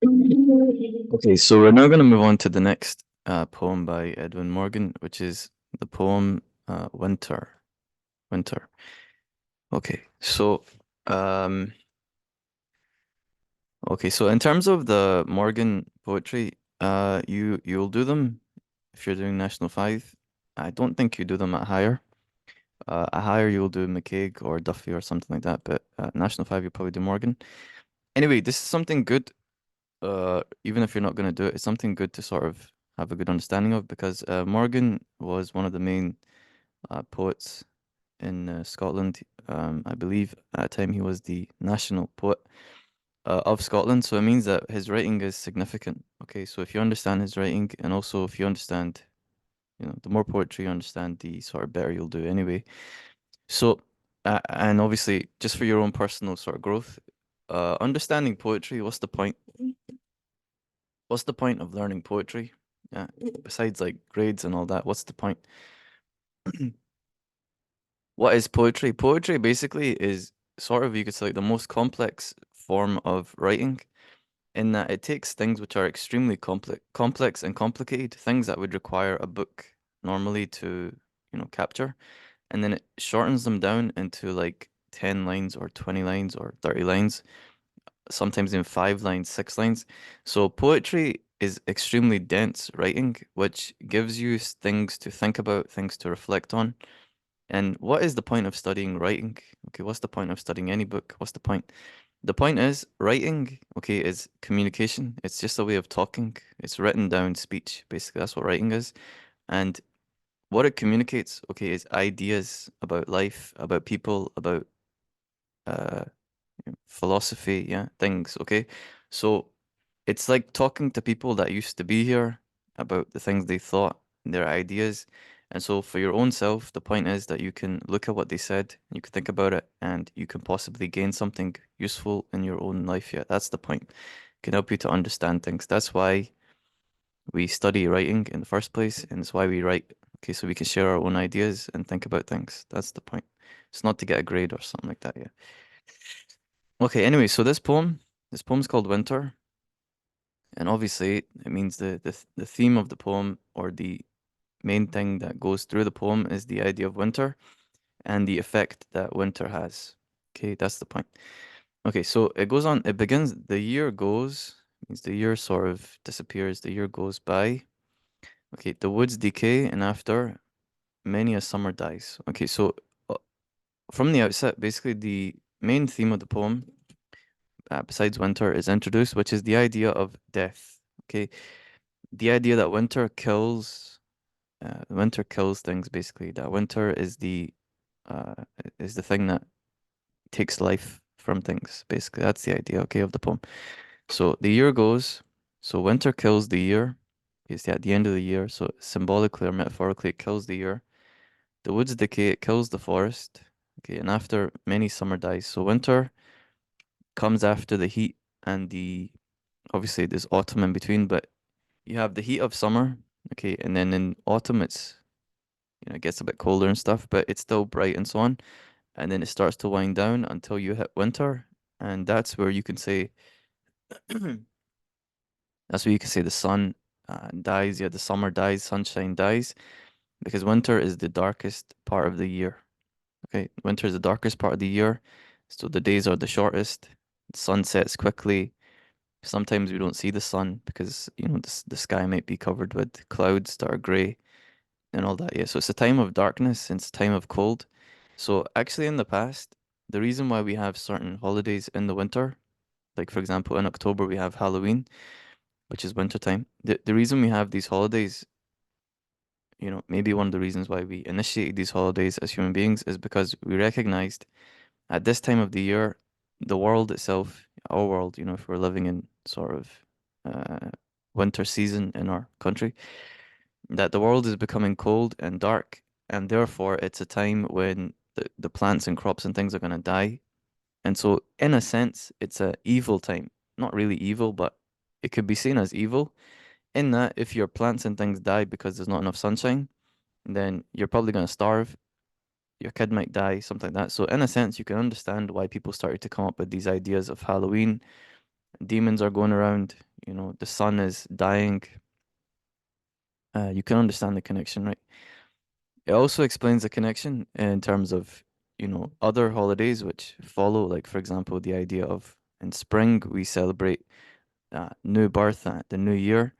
Okay, so we're now going to move on to the next poem by Edwin Morgan, which is the poem Winter. Winter. Okay, so um, so in terms of the Morgan poetry, you'll do them if you're doing National Five. I don't think you do them at higher. At higher you'll do McCaig or Duffy or something like that, but National Five you'll probably do Morgan. Anyway, this is something good. Even if you're not going to do it, it's something good to sort of have a good understanding of because Morgan was one of the main poets in Scotland. I believe at the time he was the national poet of Scotland, so it means that his writing is significant. Okay, so if you understand his writing, and also if you understand, the more poetry you understand, the sort of better you'll do anyway. So, and obviously, just for your own personal sort of growth, understanding poetry, what's the point? What's the point of learning poetry? Besides like grades and all that, what's the point? What is poetry? Poetry basically is sort of, you could say, like the most complex form of writing in that it takes things which are extremely complex and complicated, things that would require a book normally to, capture, and then it shortens them down into like 10 lines or 20 lines or 30 lines, sometimes in 5 lines, 6 lines. So poetry is extremely dense writing, which gives you things to think about, things to reflect on. And what is the point of studying writing? Okay, what's the point of studying any book? What's the point? The point is writing, okay, is communication. It's just a way of talking. It's written down speech, basically. That's what writing is. And what it communicates, okay, is ideas about life, about people, about uh philosophy, yeah, things, okay? So it's like talking to people that used to be here about the things they thought, their ideas. And so for your own self, the point is that you can look at what they said, you can think about it, and you can possibly gain something useful in your own life. Yeah, that's the point. It can help you to understand things. That's why we study writing in the first place, and it's why we write. Okay, so we can share our own ideas and think about things. That's the point. It's not to get a grade or something like that, yeah. Okay, anyway, so this poem's called Winter, and obviously it means the theme of the poem or the main thing that goes through the poem is the idea of winter and the effect that winter has. Okay, that's the point. Okay, so it goes on, it begins, the year goes, means the year sort of disappears, the year goes by. Okay, the woods decay, and after many a summer dies. Okay, so uh, from the outset, basically the main theme of the poem, besides winter, is introduced, which is the idea of death. Okay, the idea that winter kills things. Basically, that winter uh, is the thing that takes life from things. Basically, that's the idea. Okay, of the poem. So the year goes. So winter kills the year. It's at the end of the year. So symbolically or metaphorically, it kills the year. The woods decay, it kills the forest. Okay, and after many summer dies. So winter comes after the heat and the obviously there's autumn in between, but you have the heat of summer, okay, and then in autumn it gets a bit colder and stuff, but it's still bright and so on. And then it starts to wind down until you hit winter, and that's where you can say that's where you can say the sun dies, yeah, the summer dies, sunshine dies, because winter is the darkest part of the year. Okay, winter is the darkest part of the year, so the days are the shortest. The sun sets quickly. Sometimes we don't see the sun because the sky might be covered with clouds that are grey and all that. Yeah, so it's a time of darkness and it's a time of cold. So actually, in the past, the reason why we have certain holidays in the winter, like for example, in October we have Halloween, which is winter time. The reason we have these holidays, maybe one of the reasons why we initiate these holidays as human beings is because we recognized at this time of the year, the world itself, our world, if we're living in sort of uh, winter season in our country, that the world is becoming cold and dark, and therefore it's a time when the plants and crops and things are going to die. And so, in a sense, it's a evil time. Not really evil, but it could be seen as evil in that if your plants and things die because there's not enough sunshine, then you're probably going to starve. Your kid might die, something like that. So, in a sense, you can understand why people started to come up with these ideas of Halloween. Demons are going around, the sun is dying, you can understand the connection, right? It also explains the connection in terms of, other holidays which follow, like, for example, the idea of in spring we celebrate new birth, the new year.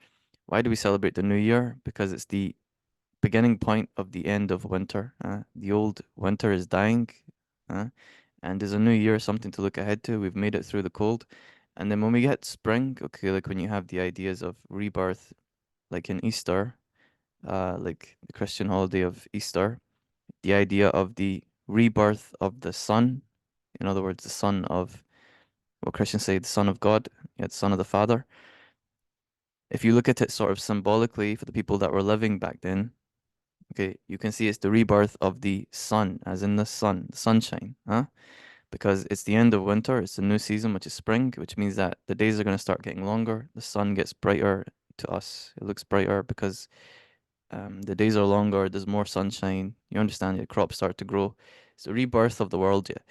Why do we celebrate the new year? Because it's the beginning point of the end of winter. The old winter is dying, uh, and there's a new year, something to look ahead to. We've made it through the cold. And then when we get spring, okay, like when you have the ideas of rebirth, like in Easter, like the Christian holiday of Easter, the idea of the rebirth of the Son, in other words, the Son of what Christians say, the Son of God, yeah, the Son of the Father. If you look at it sort of symbolically for the people that were living back then, okay, you can see it's the rebirth of the sun, as in the sun, the sunshine, huh? Because it's the end of winter, it's a new season, which is spring, which means that the days are going to start getting longer, the sun gets brighter to us. It looks brighter because the days are longer, there's more sunshine. You understand, your crops start to grow. It's the rebirth of the world, yeah.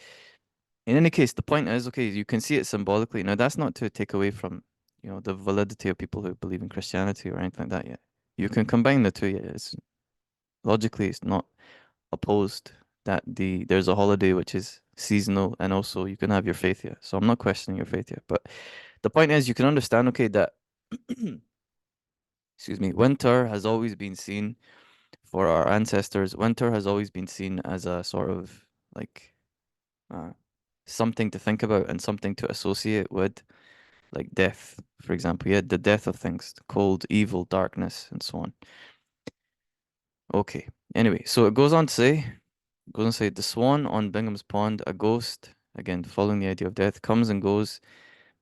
In any case, the point is, okay, you can see it symbolically. Now, that's not to take away from, the validity of people who believe in Christianity or anything like that, yeah. You can combine the two, yeah. Logically, it's not opposed that there's a holiday which is seasonal and also you can have your faith here. So I'm not questioning your faith here. But the point is you can understand, okay, that excuse me, winter has always been seen for our ancestors, winter has always been seen as a sort of like uh, something to think about and something to associate with like death, for example. Yeah, the death of things, cold, evil, darkness, and so on. Okay. Anyway, so it goes on to say, the swan on Bingham's Pond, a ghost, again, following the idea of death, comes and goes,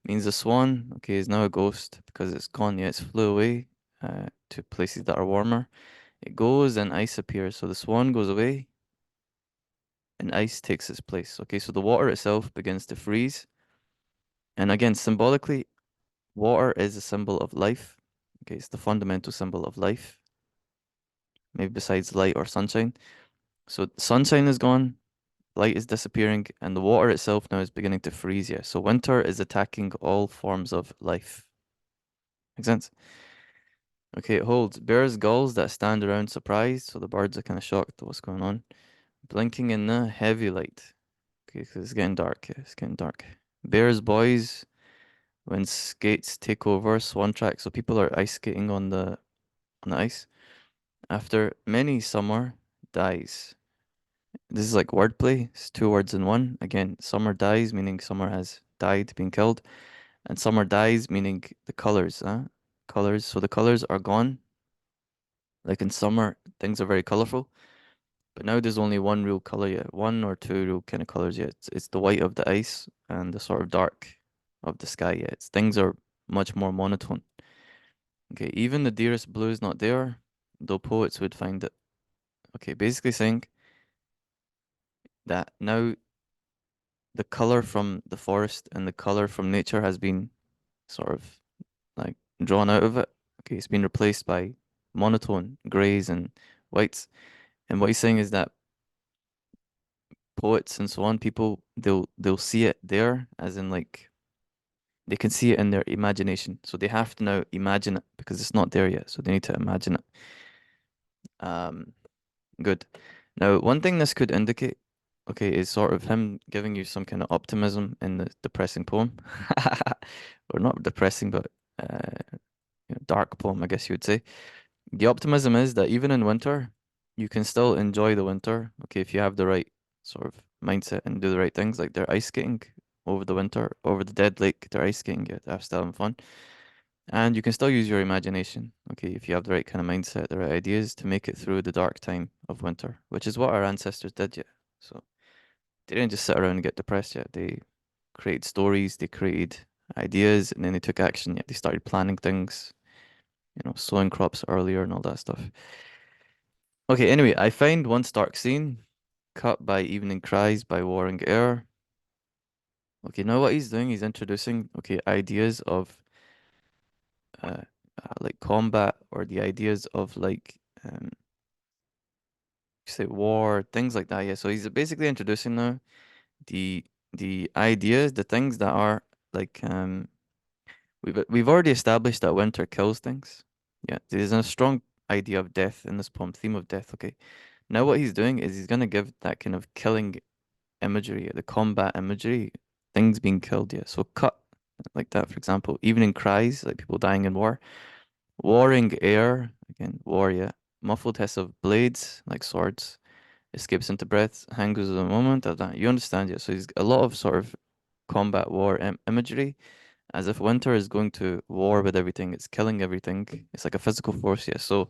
means the swan, okay, is now a ghost because it's gone, yeah, it's flew away to places that are warmer. It goes and ice appears. So the swan goes away and ice takes its place. Okay, so the water itself begins to freeze. And again, symbolically, water is a symbol of life. Okay, it's the fundamental symbol of life, maybe besides light or sunshine. So sunshine is gone, light is disappearing, and the water itself now is beginning to freeze. Yeah, so winter is attacking all forms of life. Make sense? Okay, it holds. Bears gulls that stand around surprised, so the birds are kind of shocked at what's going on. Blinking in the heavy light. Okay, 'cause it's getting dark. Yeah, it's getting dark. Bears boys when skates take over swan track. So people are ice skating on the ice. After many summer dies. This is like wordplay. It's two words in one. Again, summer dies, meaning summer has died, being killed, and summer dies, meaning the colors, colors. So the colors are gone. Like in summer, things are very colorful, but now there's only one real color yet, one or two real kind of colors yet. It's the white of the ice and the sort of dark of the sky yet. Things are much more monotone. Okay, even the dearest blue is not there, though poets would find it. Okay, basically saying that now the color from the forest and the color from nature has been sort of like drawn out of it. Okay, it's been replaced by monotone grays and whites. And what he's saying is that poets and so on, people they'll see it there, as in like they can see it in their imagination. So they have to now imagine it because it's not there yet. So they need to imagine it. Um, good. Now, one thing this could indicate, okay, is sort of him giving you some kind of optimism in the depressing poem. Or not depressing, but dark poem, I guess you would say. The optimism is that even in winter, you can still enjoy the winter, okay, if you have the right sort of mindset and do the right things, like they're ice skating over the winter, over the dead lake, they're ice skating, yeah, they're still having fun. And you can still use your imagination, okay, if you have the right kind of mindset, the right ideas to make it through the dark time of winter, which is what our ancestors did, yeah. So they didn't just sit around and get depressed yet. They created stories, they created ideas, and then they took action, yeah. They started planning things, sowing crops earlier and all that stuff. Okay, anyway, I find one stark scene, cut by evening cries by warring air. Okay, now what he's doing, he's introducing, okay, ideas of uh, like combat or the ideas of like say war, things like that. Yeah, so he's basically introducing now the the ideas, the things that are like We've already established that winter kills things. Yeah, there's a strong idea of death in this poem, theme of death. Okay, now what he's doing is he's gonna give that kind of killing imagery, the combat imagery, things being killed. Yeah, so cut like that, for example. Evening cries, like people dying in war. Warring air, again, war. Yeah, muffled hiss of blades, like swords. Escapes into breath, hangs a moment. You understand? Yeah. So he's a lot of sort of combat war imagery as if winter is going to war with everything. It's killing everything. It's like a physical force, yeah. So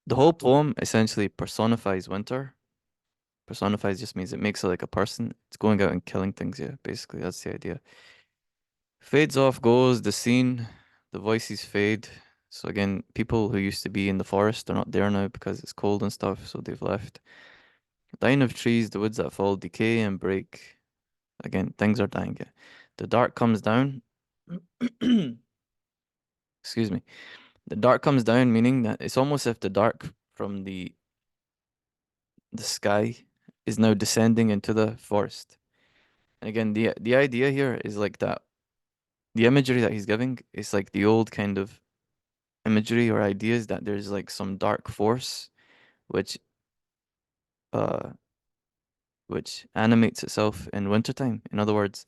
the whole poem essentially personifies winter. Personifies just means it makes it like a person. It's going out and killing things, yeah. Basically, that's the idea. Fades off, goes the scene, the voices fade. So again, people who used to be in the forest are not there now because it's cold and stuff, so they've left. Dying of trees, the woods that fall, decay and break. Again, things are dying, yeah. The dark comes down. Excuse me. The dark comes down, meaning that it's almost if the dark from the sky is now descending into the forest. And again, the idea here is like that. The imagery that he's giving is like the old kind of imagery or ideas that there's like some dark force which uh which animates itself in wintertime. In other words,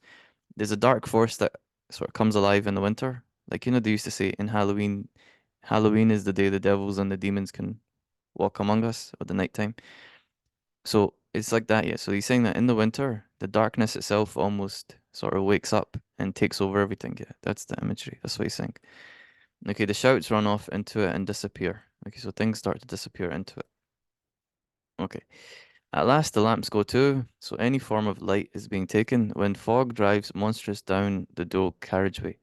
there's a dark force that sort of comes alive in the winter. Like they used to say in Halloween, Halloween is the day the devils and the demons can walk among us, or the nighttime. So it's like that, yeah. So he's saying that in the winter, the darkness itself almost sort of wakes up and takes over everything. Yeah, that's the imagery. That's what he's saying. Okay, the shouts run off into it and disappear. Okay, so things start to disappear into it. Okay. At last, the lamps go too, so any form of light is being taken when fog drives monstrous down the dull carriageway.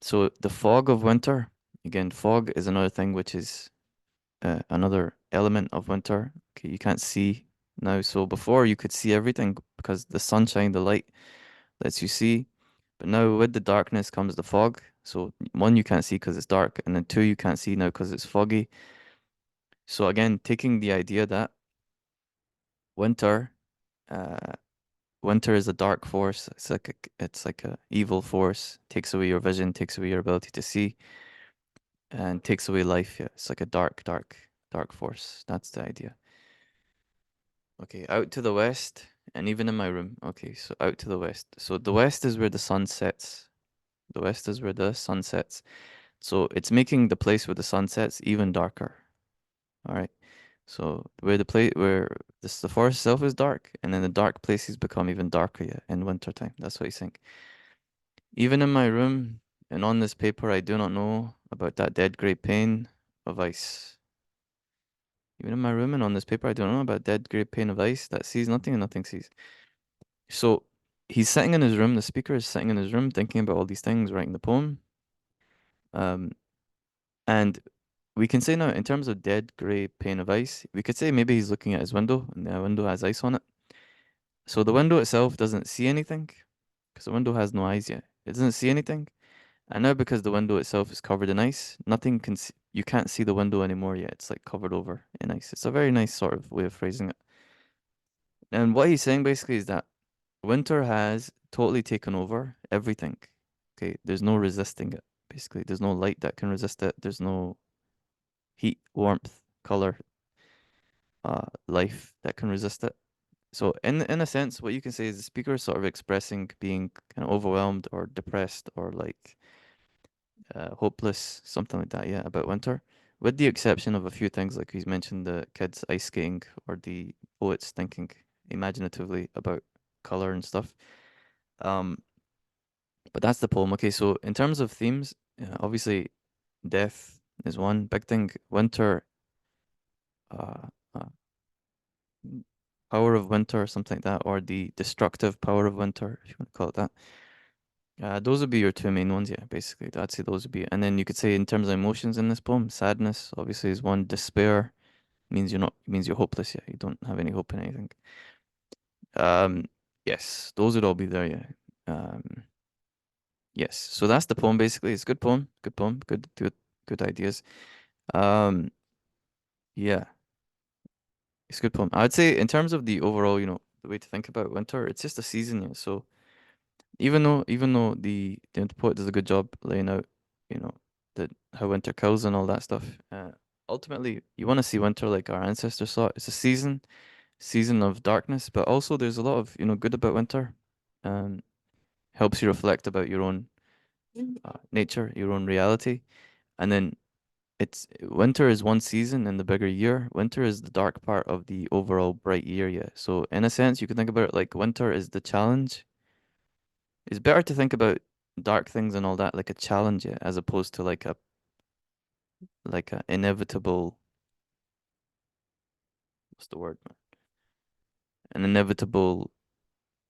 So the fog of winter, again, fog is another thing which is another element of winter. Okay, you can't see now. So before you could see everything because the sunshine, the light lets you see. But now with the darkness comes the fog. So one, you can't see because it's dark, and then two, you can't see now because it's foggy. So again, taking the idea that winter, uh, winter is a dark force. It's like a evil force. Takes away your vision, takes away your ability to see, and takes away life. Yeah, it's like a dark force. That's the idea. Okay, out to the west, and even in my room. Okay, so out to the west. So the west is where the sun sets. The west is where the sun sets. So it's making the place where the sun sets even darker. All right. So where the forest itself is dark, and then the dark places become even darker, yeah, in wintertime. That's what he's saying. Even in my room and on this paper, I do not know about that dead grey pane of ice. Even in my room and on this paper, I don't know about dead grey pane of ice that sees nothing and nothing sees. So he's sitting in his room, the speaker is sitting in his room thinking about all these things, writing the poem. Um, and we can say now, in terms of dead grey pane of ice, we could say maybe he's looking at his window and the window has ice on it. So the window itself doesn't see anything because the window has no eyes yet. It doesn't see anything. And now because the window itself is covered in ice, nothing can see, you can't see the window anymore yet. It's like covered over in ice. It's a very nice sort of way of phrasing it. And what he's saying basically is that winter has totally taken over everything. Okay, there's no resisting it. Basically, there's no light that can resist it. There's no heat, warmth, color, life that can resist it. So in a sense, what you can say is the speaker is sort of expressing being kind of overwhelmed or depressed or like hopeless, something like that, yeah, about winter. With the exception of a few things, like he's mentioned the kids ice skating or the poets thinking imaginatively about color and stuff. Um, but that's the poem. Okay, so in terms of themes, obviously death is one big thing. Winter, uh, uh, power of winter, or something like that, or the destructive power of winter, if you want to call it that. Those would be your two main ones, yeah, basically. I'd say those would be, and then you could say in terms of emotions in this poem, sadness obviously is one. Despair means you're hopeless, yeah. You don't have any hope in anything. Um, yes, those would all be there, yeah. Yes. So that's the poem basically. It's a good poem, good ideas. Um, yeah, it's a good poem. I'd say in terms of the overall, the way to think about winter, it's just a season, yeah. So Even though the poet does a good job laying out, you know, the how winter kills and all that stuff. Ultimately, you want to see winter like our ancestors saw it. It's a season of darkness, but also there's a lot of, good about winter. Um, Helps you reflect about your own nature, your own reality, and then it's winter is one season in the bigger year. Winter is the dark part of the overall bright year, yeah. So in a sense, you can think about it like winter is the challenge. It's better to think about dark things and all that like a challenge, yeah, as opposed to like a inevitable, what's the word, man? An inevitable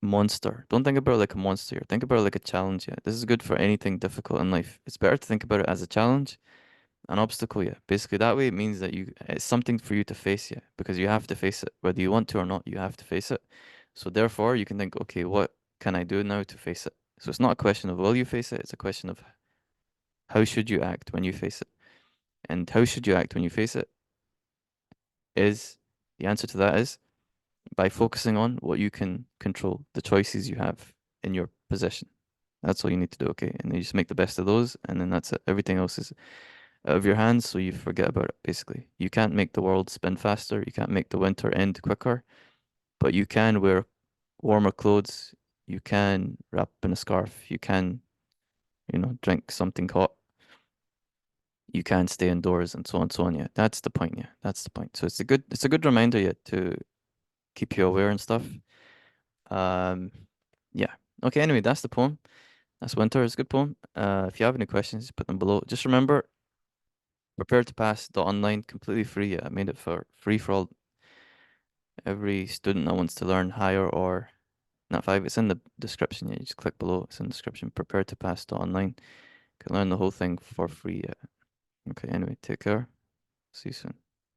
monster. Don't think about it like a monster. Think about it like a challenge, yeah. This is good for anything difficult in life. It's better to think about it as a challenge, an obstacle, yeah. Basically, that way it means that it's something for you to face, yeah, because you have to face it. Whether you want to or not, you have to face it. So therefore, you can think, okay, what can I do now to face it? So it's not a question of will you face it, it's a question of how should you act when you face it. And how should you act when you face it is the answer to that is by focusing on what you can control, the choices you have in your possession. That's all you need to do, okay? And you just make the best of those, and then that's it. Everything else is out of your hands, so you forget about it, basically. You can't make the world spin faster, you can't make the winter end quicker, but you can wear warmer clothes, you can wrap in a scarf, you can, drink something hot, you can stay indoors, and so on and so on. Yeah, that's the point. Yeah, that's the point. So it's a good reminder, yeah, to keep you aware and stuff. Um, yeah. Okay. Anyway, that's the poem. That's Winter. It's a good poem. If you have any questions, put them below. Just remember, prepare to pass the online completely free. Yeah, I made it for free for all every student that wants to learn higher or not five. It's in the description. Yeah, you just click below. It's in the description. Prepare to pass the online. You can learn the whole thing for free. Yeah. Okay. Anyway, take care. See you soon.